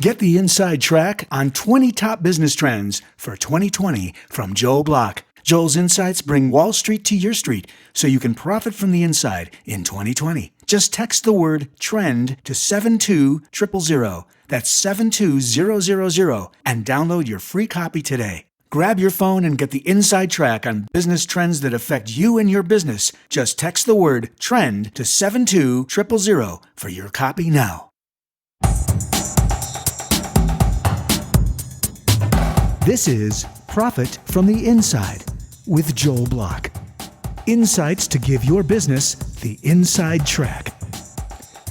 Get the inside track on 20 top business trends for 2020 from Joel Block. Joel's insights bring Wall Street to your street so you can profit from the inside in 2020. Just text the word TREND to 72000. That's 72000 and download your free copy today. Grab your phone and get the inside track on business trends that affect you and your business. Just text the word TREND to 72000 for your copy now. This is Profit from the Inside with Joel Block. Insights to give your business the inside track.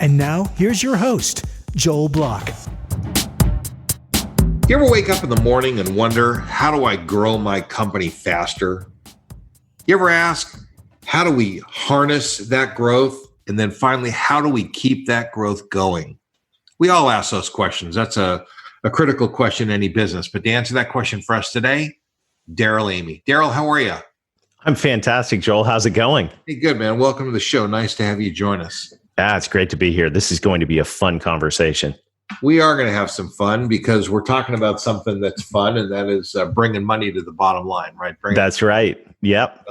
And now, here's your host, Joel Block. You ever wake up in the morning and wonder, how do I grow my company faster? You ever ask, how do we harness that growth? And then finally, how do we keep that growth going? We all ask those questions. That's a critical question in any business. But to answer that question for us today, Darrell Amy. Darrell, how are you? I'm fantastic, Joel. How's it going? Hey, good, man. Welcome to the show. Nice to have you join us. It's great to be here. This is going to be a fun conversation. We are going to have some fun because we're talking about something that's fun, and that is bringing money to the bottom line, right? That's right. Yep.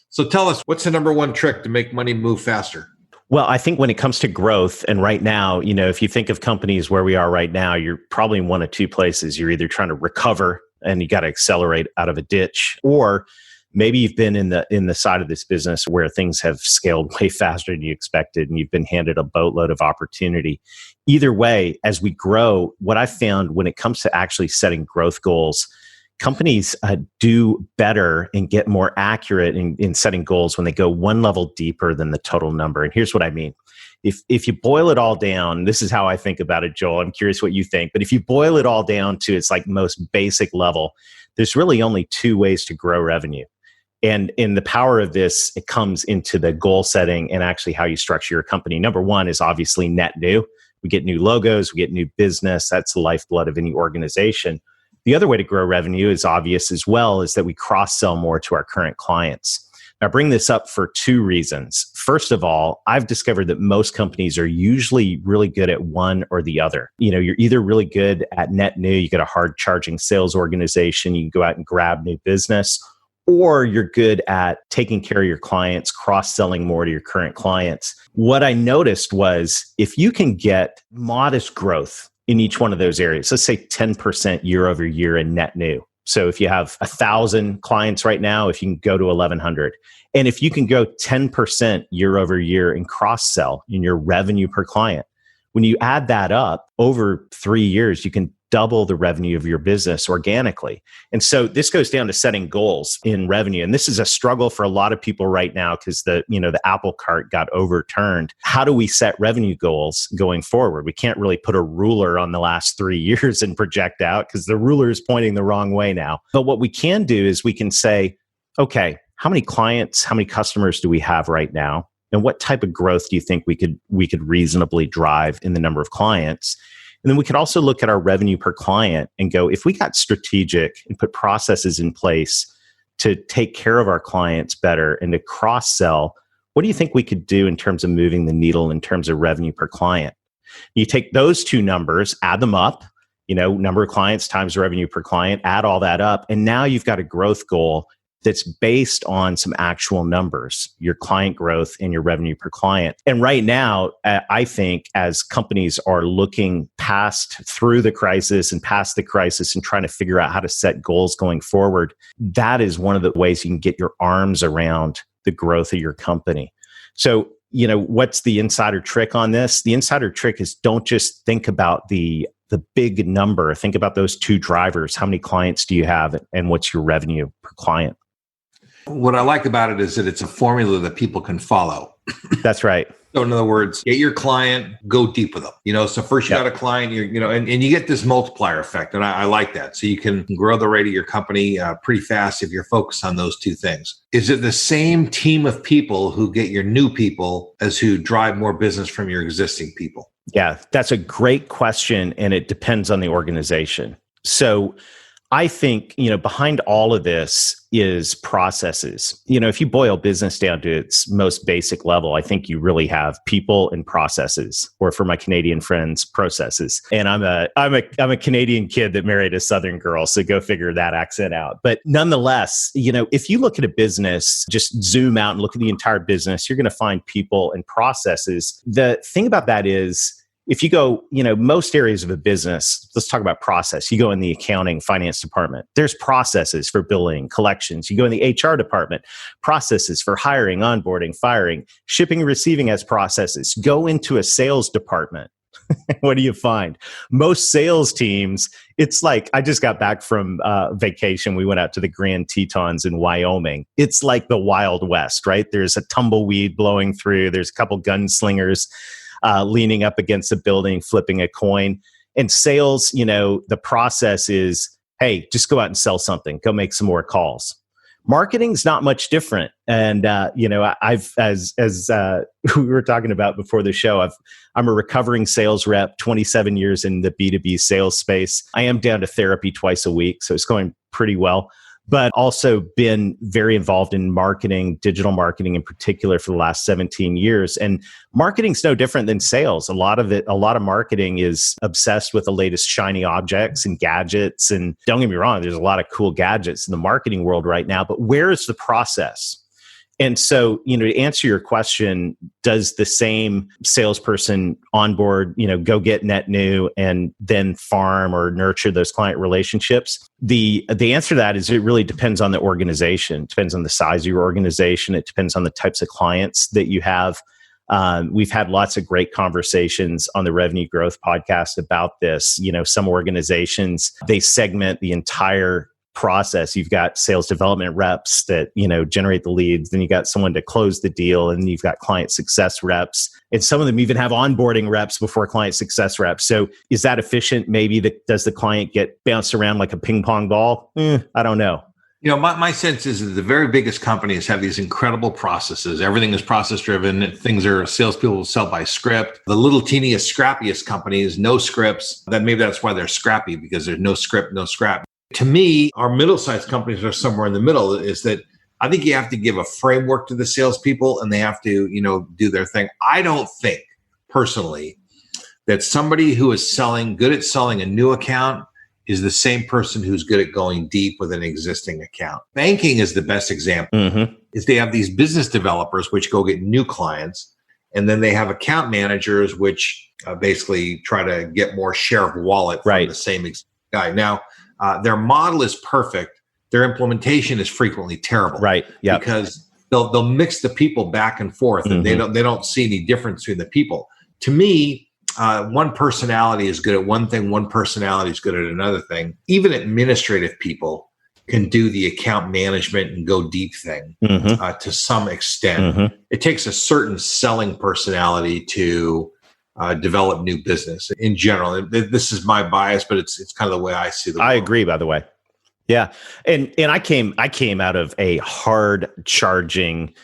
So tell us, what's the number one trick to make money move faster? Well, I think when it comes to growth, and right now, if you think of companies where we are right now, you're probably in one of two places. You're either trying to recover and you got to accelerate out of a ditch, or maybe you've been in the side of this business where things have scaled way faster than you expected and you've been handed a boatload of opportunity. Either way, as we grow, what I've found when it comes to actually setting growth goals, companies do better and get more accurate in setting goals when they go one level deeper than the total number. And here's what I mean. If you boil it all down, this is how I think about it, Joel. I'm curious what you think. But if you boil it all down to its like most basic level, there's really only two ways to grow revenue. And in the power of this, it comes into the goal setting and actually how you structure your company. Number one is obviously net new. We get new logos, we get new business. That's the lifeblood of any organization. The other way to grow revenue is obvious as well, is that we cross-sell more to our current clients. Now, I bring this up for two reasons. First of all, I've discovered that most companies are usually really good at one or the other. You're either really good at net new, you get a hard charging sales organization, you can go out and grab new business, or you're good at taking care of your clients, cross-selling more to your current clients. What I noticed was if you can get modest growth in each one of those areas, let's say 10% year over year in net new. So if you have 1,000 clients right now, if you can go to 1,100, and if you can go 10% year over year in cross-sell in your revenue per client, when you add that up over 3 years, you can double the revenue of your business organically. And so this goes down to setting goals in revenue. And this is a struggle for a lot of people right now because the apple cart got overturned. How do we set revenue goals going forward? We can't really put a ruler on the last 3 years and project out because the ruler is pointing the wrong way now. But what we can do is we can say, okay, how many clients, how many customers do we have right now? And what type of growth do you think we could reasonably drive in the number of clients? And then we could also look at our revenue per client and go, if we got strategic and put processes in place to take care of our clients better and to cross-sell, what do you think we could do in terms of moving the needle in terms of revenue per client? You take those two numbers, add them up, number of clients times revenue per client, add all that up, and now you've got a growth goal that's based on some actual numbers, your client growth and your revenue per client. And right now, I think as companies are looking through the crisis and past the crisis and trying to figure out how to set goals going forward, that is one of the ways you can get your arms around the growth of your company. So, what's the insider trick on this? The insider trick is don't just think about the big number. Think about those two drivers. How many clients do you have and what's your revenue per client? What I like about it is that it's a formula that people can follow. That's right. So in other words, get your client, go deep with them. So first you got a client, and you get this multiplier effect. And I like that. So you can grow the rate of your company pretty fast if you're focused on those two things. Is it the same team of people who get your new people as who drive more business from your existing people? Yeah, that's a great question. And it depends on the organization. So I think, behind all of this is processes. If you boil business down to its most basic level, I think you really have people and processes, or for my Canadian friends, processes. And I'm a Canadian kid that married a Southern girl, so go figure that accent out. But nonetheless, if you look at a business, just zoom out and look at the entire business, you're going to find people and processes. The thing about that is, if you go, most areas of a business, let's talk about process. You go in the accounting, finance department, there's processes for billing, collections. You go in the HR department, processes for hiring, onboarding, firing, shipping and receiving as processes. Go into a sales department. What do you find? Most sales teams, it's like, I just got back from vacation. We went out to the Grand Tetons in Wyoming. It's like the Wild West, right? There's a tumbleweed blowing through. There's a couple gunslingers leaning up against a building, flipping a coin. And sales, the process is, hey, just go out and sell something, go make some more calls. Marketing's not much different. And, I've, as we were talking about before the show, I'm a recovering sales rep, 27 years in the B2B sales space. I am down to therapy twice a week, so it's going pretty well. But also been very involved in marketing, digital marketing in particular, for the last 17 years. And marketing's no different than sales. A lot of marketing is obsessed with the latest shiny objects and gadgets. And don't get me wrong, there's a lot of cool gadgets in the marketing world right now, but where is the process? And so, to answer your question, does the same salesperson onboard, go get net new and then farm or nurture those client relationships? The answer to that is it really depends on the organization. It depends on the size of your organization. It depends on the types of clients that you have. We've had lots of great conversations on the Revenue Growth podcast about this. Some organizations, they segment the entire process. You've got sales development reps that, generate the leads. Then you got someone to close the deal, and you've got client success reps. And some of them even have onboarding reps before client success reps. So is that efficient? Maybe does the client get bounced around like a ping pong ball? I don't know. My sense is that the very biggest companies have these incredible processes. Everything is process driven. Salespeople will sell by script. The little teeniest, scrappiest companies, no scripts. Maybe that's why they're scrappy, because there's no script, no scrap. To me, our middle-sized companies are somewhere in the middle. Is that I think you have to give a framework to the salespeople, and they have to, do their thing. I don't think personally that somebody who is good at selling a new account is the same person who's good at going deep with an existing account. Banking is the best example. Mm-hmm. Is they have these business developers which go get new clients, and then they have account managers which basically try to get more share of wallet from the same guy. Now, their model is perfect. Their implementation is frequently terrible, right? Yeah, because they'll mix the people back and forth, and they don't see any difference between the people. To me, one personality is good at one thing, one personality is good at another thing. Even administrative people can do the account management and go deep thing to some extent. It takes a certain selling personality to develop new business in general. This is my bias, but it's kind of the way I see the world. I agree, by the way. Yeah. And I came out of a hard charging,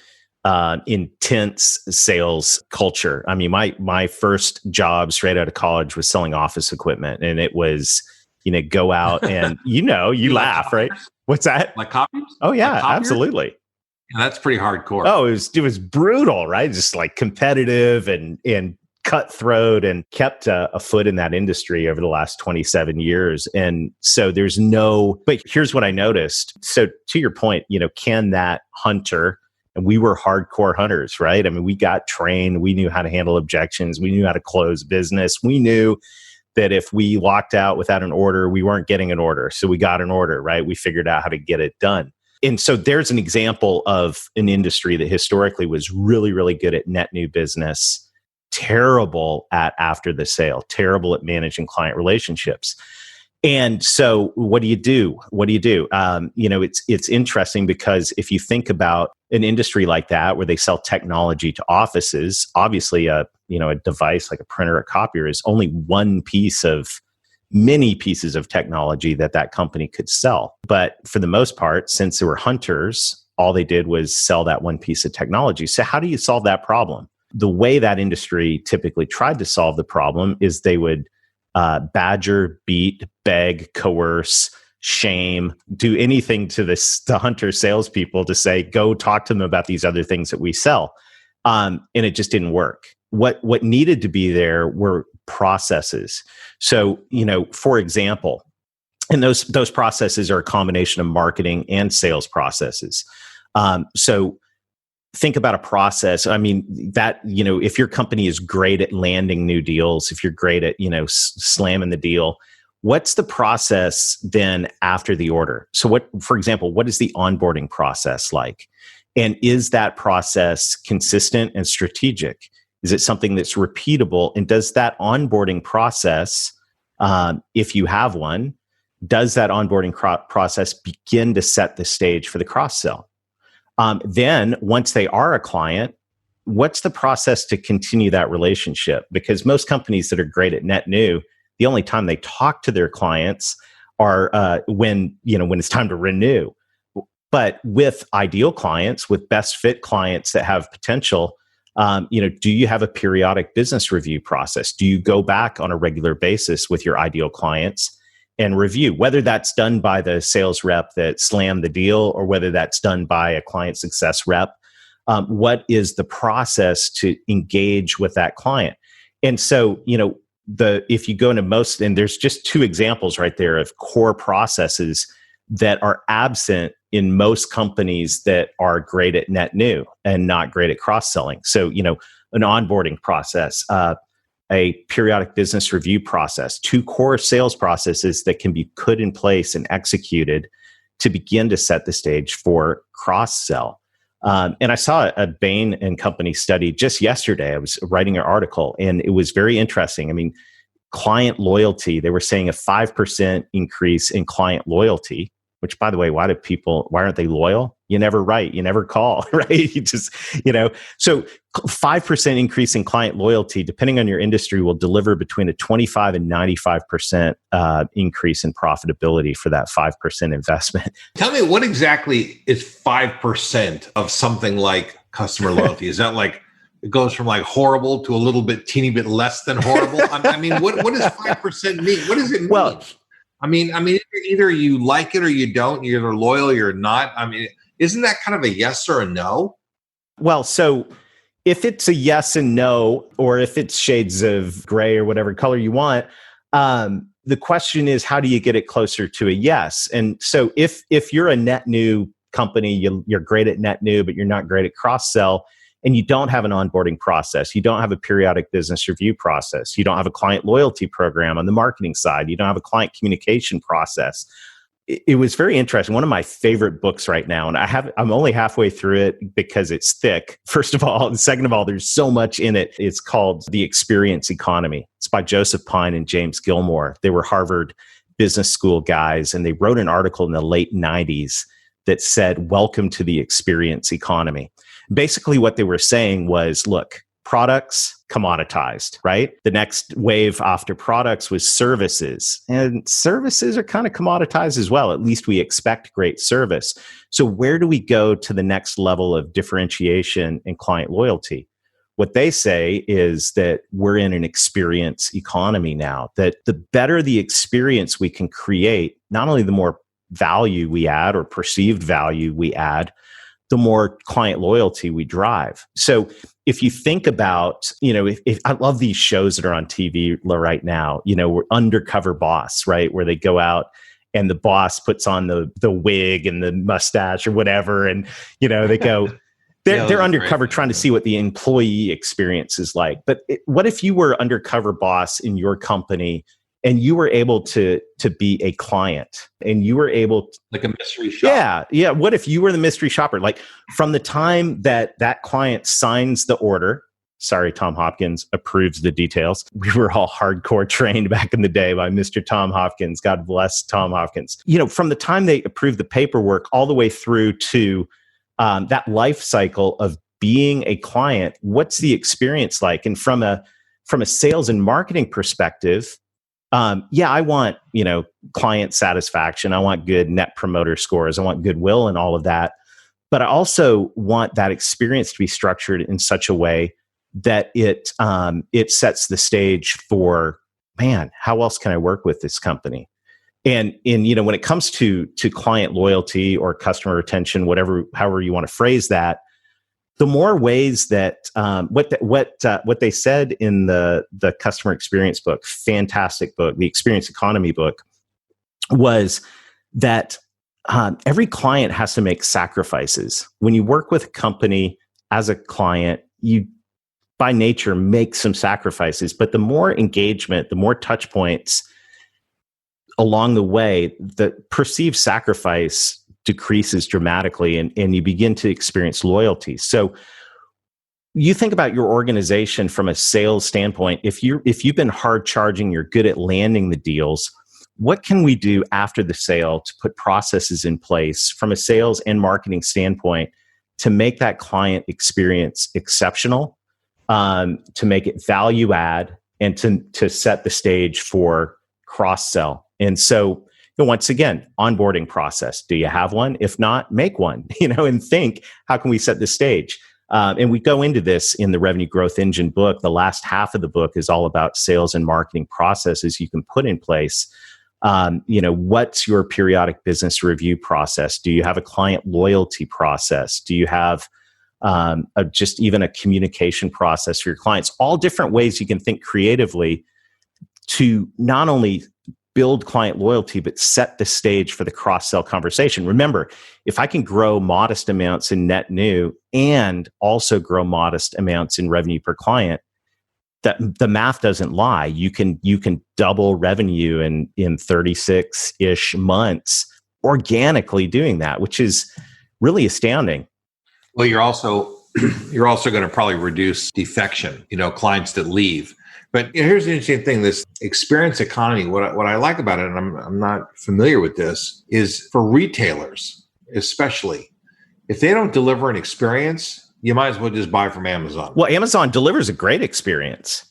intense sales culture. I mean, my first job straight out of college was selling office equipment, and it was, go out and, you laugh, right? What's that? Like copiers? Oh yeah, like absolutely. Yeah, that's pretty hardcore. Oh, it was brutal, right? Just like competitive and cutthroat, and kept a foot in that industry over the last 27 years. And so but here's what I noticed. So to your point, can that hunter, and we were hardcore hunters, right? I mean, we got trained, we knew how to handle objections, we knew how to close business. We knew that if we walked out without an order, we weren't getting an order. So we got an order, right? We figured out how to get it done. And so there's an example of an industry that historically was really, really good at net new business, terrible at after the sale, terrible at managing client relationships. And so what do you do? It's interesting, because if you think about an industry like that, where they sell technology to offices, obviously a device like a printer, a copier is only one piece of many pieces of technology that company could sell. But for the most part, since they were hunters, all they did was sell that one piece of technology. So how do you solve that problem? The way that industry typically tried to solve the problem is they would badger, beat, beg, coerce shame, do anything to the hunter salespeople to say, go talk to them about these other things that we sell. And it just didn't work. What needed to be there were processes. So, for example, and those processes are a combination of marketing and sales processes. So think about a process. I mean, that, if your company is great at landing new deals, if you're great at, slamming the deal, what's the process then after the order? So for example, what is the onboarding process like? And is that process consistent and strategic? Is it something that's repeatable? And does that onboarding process, if you have one, does that onboarding process begin to set the stage for the cross-sell? Then once they are a client, what's the process to continue that relationship? Because most companies that are great at net new, the only time they talk to their clients are when it's time to renew. But with ideal clients, with best fit clients that have potential, do you have a periodic business review process? Do you go back on a regular basis with your ideal clients and review, whether that's done by the sales rep that slammed the deal or whether that's done by a client success rep? What is the process to engage with that client? And so, if you go into most, and there's just two examples right there of core processes that are absent in most companies that are great at net new and not great at cross-selling. So, an onboarding process, a periodic business review process, two core sales processes that can be put in place and executed to begin to set the stage for cross-sell. And I saw a Bain and Company study just yesterday. I was writing an article and it was very interesting. I mean, client loyalty, they were saying a 5% increase in client loyalty, which, by the way, why aren't they loyal? You never write, you never call, right? You just, so 5% increase in client loyalty, depending on your industry, will deliver between a 25 and 95% increase in profitability for that 5% investment. Tell me, what exactly is 5% of something like customer loyalty? Is that like, it goes from like horrible to a little bit, teeny bit less than horrible? I mean, what does 5% mean? What does it mean? Well, I mean, either you like it or you don't. You're either loyal or you're not. I mean, isn't that kind of a yes or a no? Well, so if it's a yes and no, or if it's shades of gray or whatever color you want, the question is, how do you get it closer to a yes? And so if you're a net new company, you're great at net new, but you're not great at cross-sell, and you don't have an onboarding process, you don't have a periodic business review process, you don't have a client loyalty program on the marketing side, you don't have a client communication process. It was very interesting. One of my favorite books right now, and I'm only halfway through it because it's thick, first of all. And second of all, there's so much in it. It's called The Experience Economy. It's by Joseph Pine and James Gilmore. They were Harvard Business School guys, and they wrote an article in the late 90s that said, "Welcome to the experience economy." Basically, what they were saying was, look, products commoditized, right? The next wave after products was services, and services are kind of commoditized as well. At least we expect great service. So where do we go to the next level of differentiation and client loyalty? What they say is that we're in an experience economy now, that the better the experience we can create, not only the more value we add or perceived value we add, the more client loyalty we drive. So if you think about, if I love these shows that are on TV right now, we're Undercover Boss, right? Where they go out and the boss puts on the wig and the mustache or whatever. And, they go, they're undercover trying to see what the employee experience is like. But what if you were undercover boss in your company and you were able to be a client, and you were able to, like a mystery shopper? Yeah. What if you were the mystery shopper? Like from the time that client signs the order, sorry, Tom Hopkins approves the details. We were all hardcore trained back in the day by Mr. Tom Hopkins. God bless Tom Hopkins. From the time they approve the paperwork all the way through to that life cycle of being a client, what's the experience like? And from a sales and marketing perspective, I want, client satisfaction. I want good net promoter scores. I want goodwill and all of that. But I also want that experience to be structured in such a way that it sets the stage for, man, how else can I work with this company? And when it comes to client loyalty or customer retention, however you want to phrase that, the more ways that what they said in the customer experience book, fantastic book, the Experience Economy book, was that every client has to make sacrifices. When you work with a company as a client, you by nature make some sacrifices, but the more engagement, the more touch points along the way, the perceived sacrifice decreases dramatically, and you begin to experience loyalty. So you think about your organization from a sales standpoint. If you've been hard charging, you're good at landing the deals, what can we do after the sale to put processes in place from a sales and marketing standpoint to make that client experience exceptional, to make it value add, and to set the stage for cross-sell? And so, once again, onboarding process. Do you have one? If not, make one, and think, how can we set the stage? And we go into this in the Revenue Growth Engine book. The last half of the book is all about sales and marketing processes you can put in place. What's your periodic business review process? Do you have a client loyalty process? Do you have just even a communication process for your clients? All different ways you can think creatively to not only build client loyalty, but set the stage for the cross-sell conversation. Remember, if I can grow modest amounts in net new and also grow modest amounts in revenue per client, that the math doesn't lie. You can double revenue in 36-ish months organically doing that, which is really astounding. Well, you're also going to probably reduce defection, clients that leave. But here's the interesting thing: this experience economy. What I like about it, and I'm not familiar with this, is for retailers, especially if they don't deliver an experience, you might as well just buy from Amazon. Well, Amazon delivers a great experience.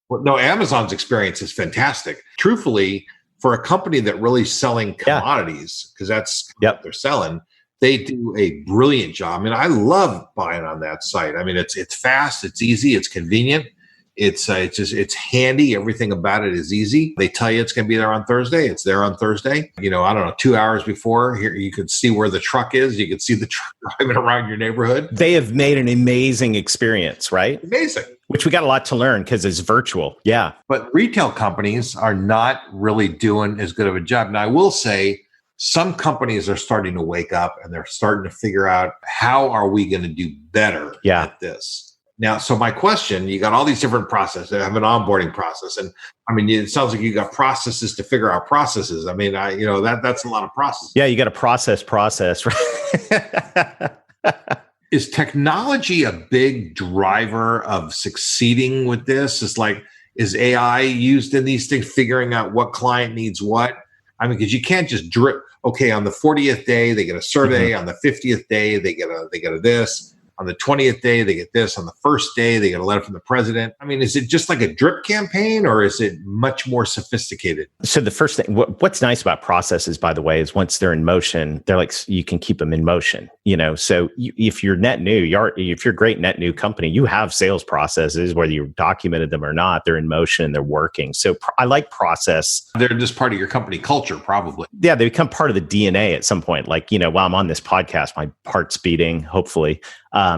Well, no, Amazon's experience is fantastic. Truthfully, for a company that really selling commodities, because that's what they're selling, they do a brilliant job. I mean, I love buying on that site. I mean, it's fast, it's easy, it's convenient. It's handy. Everything about it is easy. They tell you it's going to be there on Thursday. It's there on Thursday. I don't know, 2 hours before. Here, you could see where the truck is. You could see the truck driving around your neighborhood. They have made an amazing experience, right? Amazing. Which we got a lot to learn because it's virtual. Yeah. But retail companies are not really doing as good of a job. Now, I will say some companies are starting to wake up and they're starting to figure out, how are we going to do better at this? Now, so my question, you got all these different processes. I have an onboarding process. And I mean, it sounds like you got processes to figure out processes. I mean, that's a lot of processes. Yeah, you got to process, right? Is technology a big driver of succeeding with this? Is AI used in these things, figuring out what client needs what? I mean, because you can't just drip. Okay, on the 40th day, they get a survey. Mm-hmm. On the 50th day, they get a this. On the 20th day, they get this. On the first day, they get a letter from the president. I mean, is it just like a drip campaign, or is it much more sophisticated? So the first thing, what's nice about processes, by the way, is once they're in motion, they're like, you can keep them in motion. So if you're net new, if you're a great net new company, you have sales processes, whether you documented them or not, they're in motion, they're working. So I like process. They're just part of your company culture, probably. Yeah, they become part of the DNA at some point. Like, while I'm on this podcast, my heart's beating, hopefully.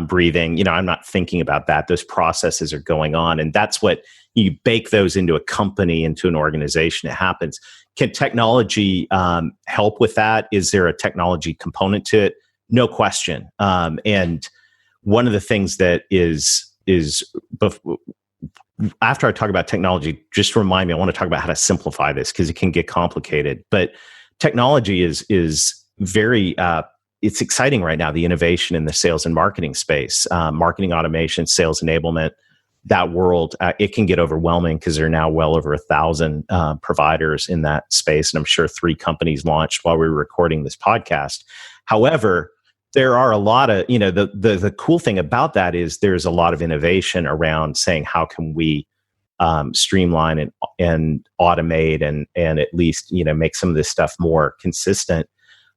Breathing, I'm not thinking about that. Those processes are going on. And that's what you bake those into a company, into an organization. It happens. Can technology help with that? Is there a technology component to it? No question. And one of the things that is after I talk about technology, just remind me, I want to talk about how to simplify this because it can get complicated. But technology is very it's exciting right now, the innovation in the sales and marketing space, marketing automation, sales enablement, that world. It can get overwhelming because there are now well over 1,000 providers in that space. And I'm sure 3 companies launched while we were recording this podcast. However, there are a lot of, the cool thing about that is there's a lot of innovation around saying, how can we streamline and automate and at least, make some of this stuff more consistent.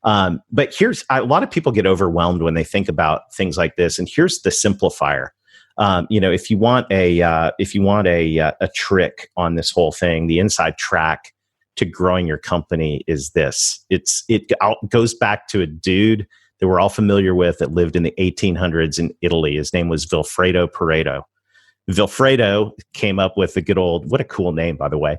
But a lot of people get overwhelmed when they think about things like this. And here's the simplifier. If you want a trick on this whole thing, the inside track to growing your company is this. It goes back to a dude that we're all familiar with that lived in the 1800s in Italy. His name was Vilfredo Pareto. Vilfredo came up with the good old, what a cool name, by the way.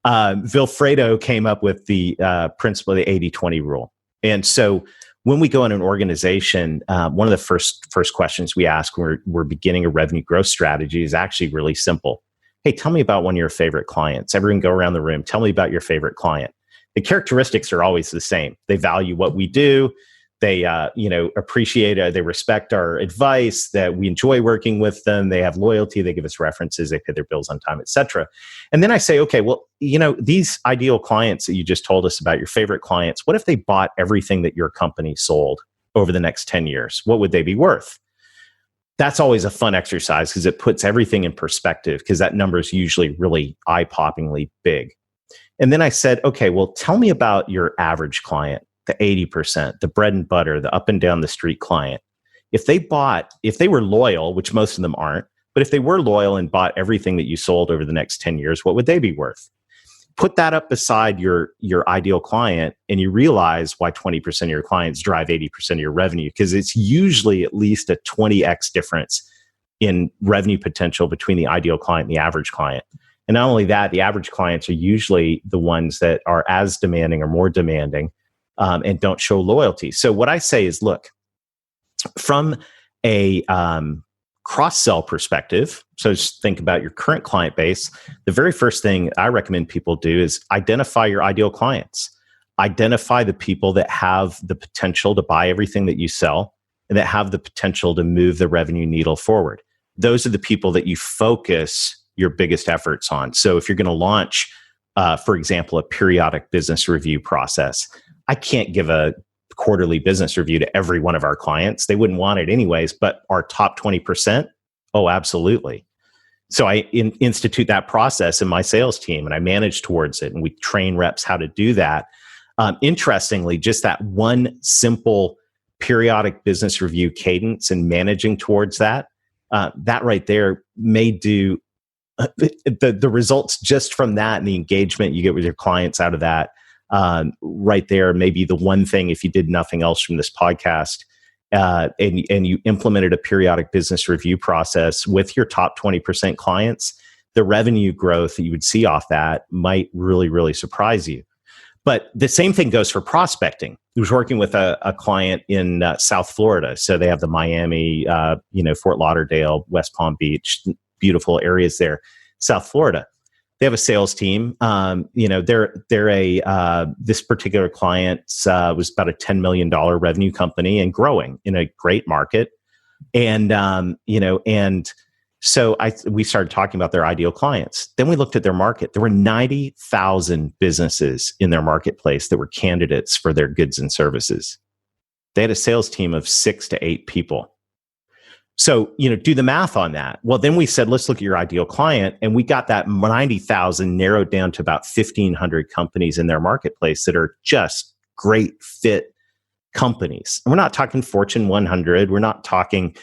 Vilfredo came up with the principle of the 80-20 rule. And so when we go in an organization, one of the first questions we ask when we're beginning a revenue growth strategy is actually really simple. Hey, tell me about one of your favorite clients. Everyone go around the room. Tell me about your favorite client. The characteristics are always the same. They value what we do. They, appreciate, they respect our advice, that we enjoy working with them. They have loyalty. They give us references. They pay their bills on time, et cetera. And then I say, okay, well, these ideal clients that you just told us about, your favorite clients, what if they bought everything that your company sold over the next 10 years? What would they be worth? That's always a fun exercise because it puts everything in perspective, because that number is usually really eye-poppingly big. And then I said, okay, well, tell me about your average client, the 80%, the bread and butter, the up and down the street client. If they were loyal, which most of them aren't, but if they were loyal and bought everything that you sold over the next 10 years, what would they be worth? Put that up beside your ideal client, and you realize why 20% of your clients drive 80% of your revenue, because it's usually at least a 20x difference in revenue potential between the ideal client and the average client. And not only that, the average clients are usually the ones that are as demanding or more demanding, and don't show loyalty. So what I say is, look, from a cross-sell perspective, so just think about your current client base. The very first thing I recommend people do is identify your ideal clients. Identify the people that have the potential to buy everything that you sell and that have the potential to move the revenue needle forward. Those are the people that you focus your biggest efforts on. So if you're going to launch, for example, a periodic business review process, I can't give a quarterly business review to every one of our clients. They wouldn't want it anyways, but our top 20%, oh, absolutely. So I institute that process in my sales team, and I manage towards it, and we train reps how to do that. Interestingly, just that one simple periodic business review cadence and managing towards that, that right there may do the results just from that, and the engagement you get with your clients out of that. Right there, maybe the one thing, if you did nothing else from this podcast, and you implemented a periodic business review process with your top 20% clients, the revenue growth that you would see off that might really, really surprise you. But the same thing goes for prospecting. I was working with a client in South Florida. So they have the Miami, Fort Lauderdale, West Palm Beach, beautiful areas there, South Florida. They have a sales team. This particular client was about a $10 million revenue company and growing in a great market. So we started talking about their ideal clients. Then we looked at their market. There were 90,000 businesses in their marketplace that were candidates for their goods and services. They had a sales team of 6 to 8 people. So, do the math on that. Well, then we said, let's look at your ideal client. And we got that 90,000 narrowed down to about 1,500 companies in their marketplace that are just great fit companies. And we're not talking Fortune 100. We're talking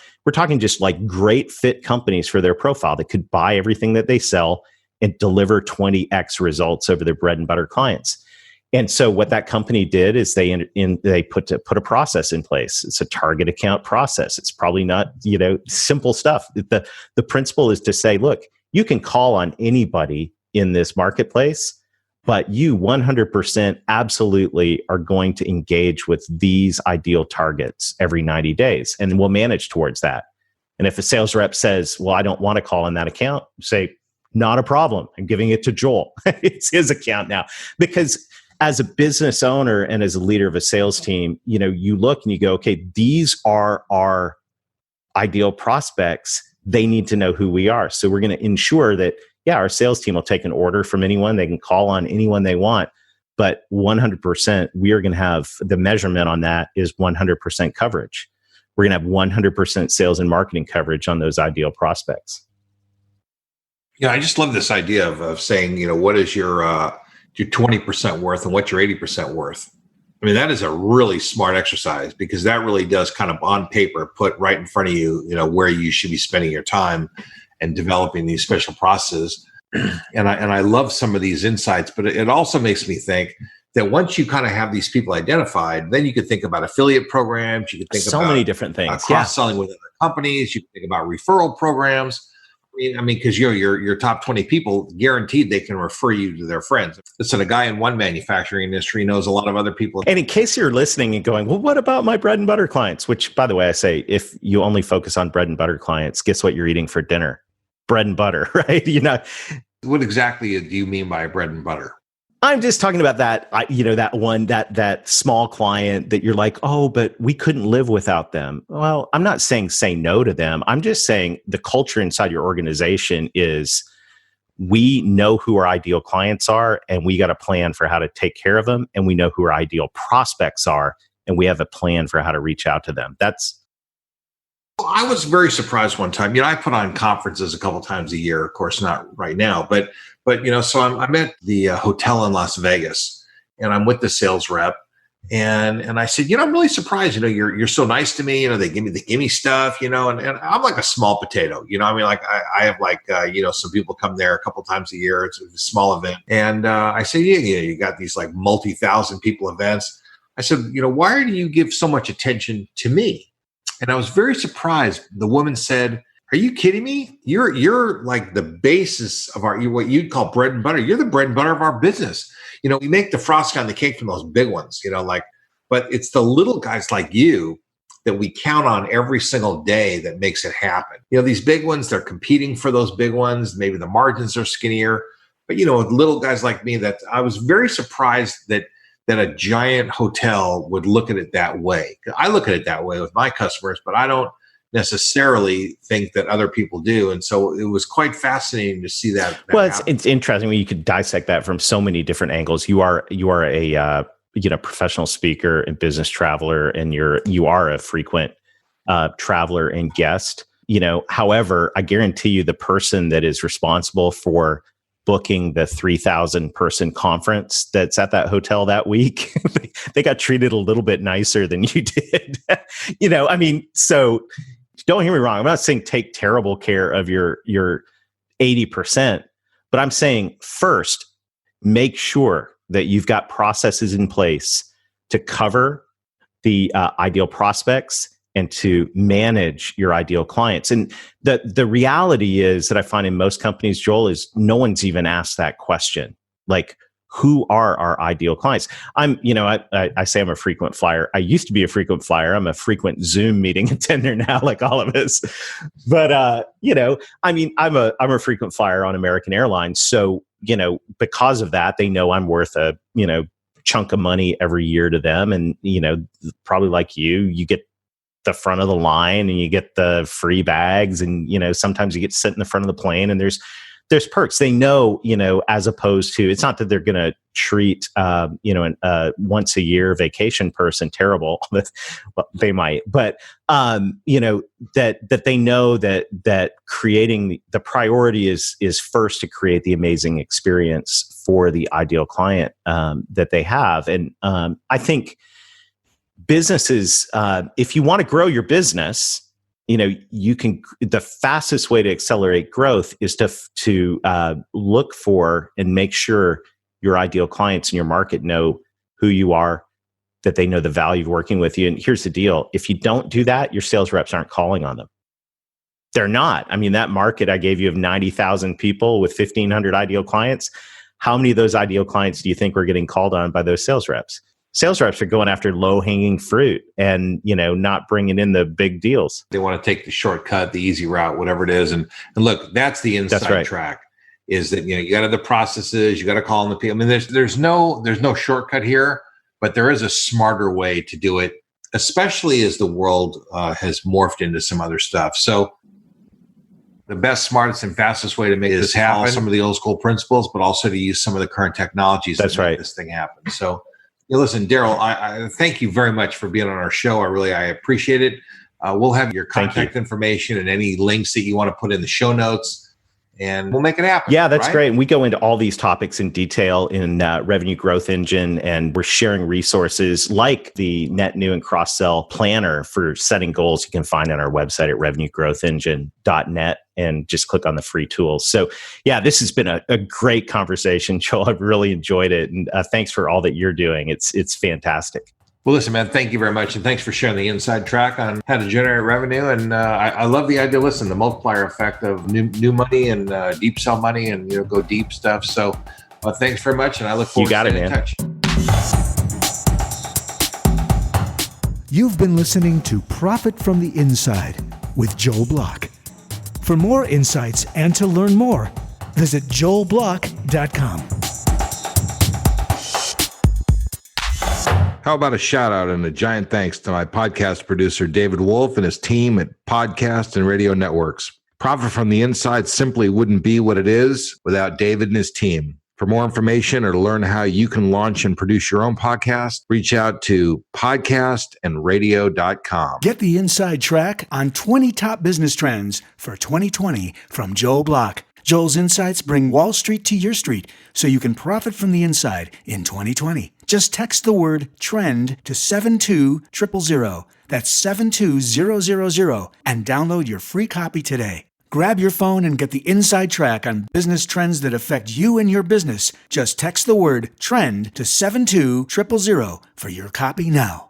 just like great fit companies for their profile that could buy everything that they sell and deliver 20x results over their bread and butter clients. And so what that company did is they put a process in place. It's a target account process. It's probably not, simple stuff. The principle is to say, look, you can call on anybody in this marketplace, but you 100% absolutely are going to engage with these ideal targets every 90 days, and we'll manage towards that. And if a sales rep says, well, I don't want to call on that account, say, not a problem. I'm giving it to Joel. It's his account now. Because as a business owner and as a leader of a sales team, you look and you go, okay, these are our ideal prospects. They need to know who we are. So we're going to ensure that, our sales team will take an order from anyone. They can call on anyone they want. But 100%, we are going to have the measurement on that is 100% coverage. We're going to have 100% sales and marketing coverage on those ideal prospects. Yeah, I just love this idea of saying, what is your 20% worth and what's your 80% worth. I mean, that is a really smart exercise, because that really does kind of on paper put right in front of you, where you should be spending your time and developing these special processes. and I love some of these insights, but it also makes me think that once you kind of have these people identified, then you could think about affiliate programs. You could think So about many different things. cross-selling with other companies. You can think about referral programs. I mean, because your top 20 people, guaranteed they can refer you to their friends. Listen, a guy in one manufacturing industry knows a lot of other people. And in case you're listening and going, well, what about my bread and butter clients? Which, by the way, I say, if you only focus on bread and butter clients, guess what you're eating for dinner? Bread and butter, right? What exactly do you mean by bread and butter? I'm just talking about that, that small client that you're like, oh, but we couldn't live without them. Well, I'm not saying say no to them. I'm just saying the culture inside your organization is we know who our ideal clients are and we got a plan for how to take care of them. And we know who our ideal prospects are and we have a plan for how to reach out to them. I was very surprised one time. I put on conferences a couple times a year, of course, not right now, but so I'm at the hotel in Las Vegas, and I'm with the sales rep, and I said, I'm really surprised. You're so nice to me. They give me stuff. And I'm like a small potato. I mean, like I have like some people come there a couple times a year. It's a small event, and I say, yeah, you got these like multi-thousand people events. I said, why do you give so much attention to me? And I was very surprised. The woman said, "Are you kidding me? You're like the basis of what you'd call bread and butter. You're the bread and butter of our business. We make the frosting on the cake from those big ones, but it's the little guys like you that we count on every single day that makes it happen. These big ones, they're competing for those big ones. Maybe the margins are skinnier, but with little guys like me, that I was very surprised that a giant hotel would look at it that way. I look at it that way with my customers, but I don't necessarily think that other people do. And so it was quite fascinating to see that. Well, it's interesting when you could dissect that from so many different angles. You are a professional speaker and business traveler, and you are a frequent traveler and guest. However, I guarantee you the person that is responsible for booking the 3,000 person conference that's at that hotel that week, they got treated a little bit nicer than you did. I mean, so don't hear me wrong. I'm not saying take terrible care of your 80%, but I'm saying first, make sure that you've got processes in place to cover the ideal prospects and to manage your ideal clients. And the reality is that I find in most companies, Joel, is no one's even asked that question. Like, who are our ideal clients? I say I'm a frequent flyer. I used to be a frequent flyer. I'm a frequent Zoom meeting attender now, like all of us. But I'm a frequent flyer on American Airlines. So, because of that, they know I'm worth a, chunk of money every year to them. And, probably like you get the front of the line and you get the free bags, and sometimes you get to sit in the front of the plane, and there's perks. They know, as opposed to, it's not that they're going to treat an once a year vacation person terrible. Well, they might, but that they know that creating the priority is first to create the amazing experience for the ideal client that they have. And I think businesses, if you want to grow your business, the fastest way to accelerate growth is to look for and make sure your ideal clients in your market know who you are, that they know the value of working with you. And here's the deal. If you don't do that, your sales reps aren't calling on them. They're not. I mean, that market I gave you of 90,000 people with 1,500 ideal clients, how many of those ideal clients do you think were getting called on by those sales reps? Sales reps are going after low-hanging fruit and, not bringing in the big deals. They want to take the shortcut, the easy route, whatever it is. And look, that's the inside track, is that, you got to have the processes, you got to call on the people. I mean, there's no shortcut here, but there is a smarter way to do it, especially as the world has morphed into some other stuff. So the best, smartest, and fastest way to make this happen, some of the old school principles, but also to use some of the current technologies to make this thing happen. So, listen, Darrell, I thank you very much for being on our show. I appreciate it. We'll have your contact information and any links that you want to put in the show notes. and we'll make it happen. Yeah, that's right? great. And we go into all these topics in detail in Revenue Growth Engine, and we're sharing resources like the net new and cross-sell planner for setting goals you can find on our website at revenuegrowthengine.net, and just click on the free tools. So yeah, this has been a great conversation, Joel. I've really enjoyed it. And thanks for all that you're doing. It's fantastic. Well, listen, man, thank you very much. And thanks for sharing the inside track on how to generate revenue. And I love the idea, listen, the multiplier effect of new money and deep sell money and, go deep stuff. So thanks very much. And I look forward to staying in touch. You've been listening to Profit from the Inside with Joel Block. For more insights and to learn more, visit joelblock.com. How about a shout out and a giant thanks to my podcast producer, David Wolf, and his team at Podcast and Radio Networks. Profit from the Inside simply wouldn't be what it is without David and his team. For more information or to learn how you can launch and produce your own podcast, reach out to podcastandradio.com. Get the inside track on 20 top business trends for 2020 from Joel Block. Joel's insights bring Wall Street to your street so you can profit from the inside in 2020. Just text the word TREND to 72000. That's 72000 and download your free copy today. Grab your phone and get the inside track on business trends that affect you and your business. Just text the word TREND to 72000 for your copy now.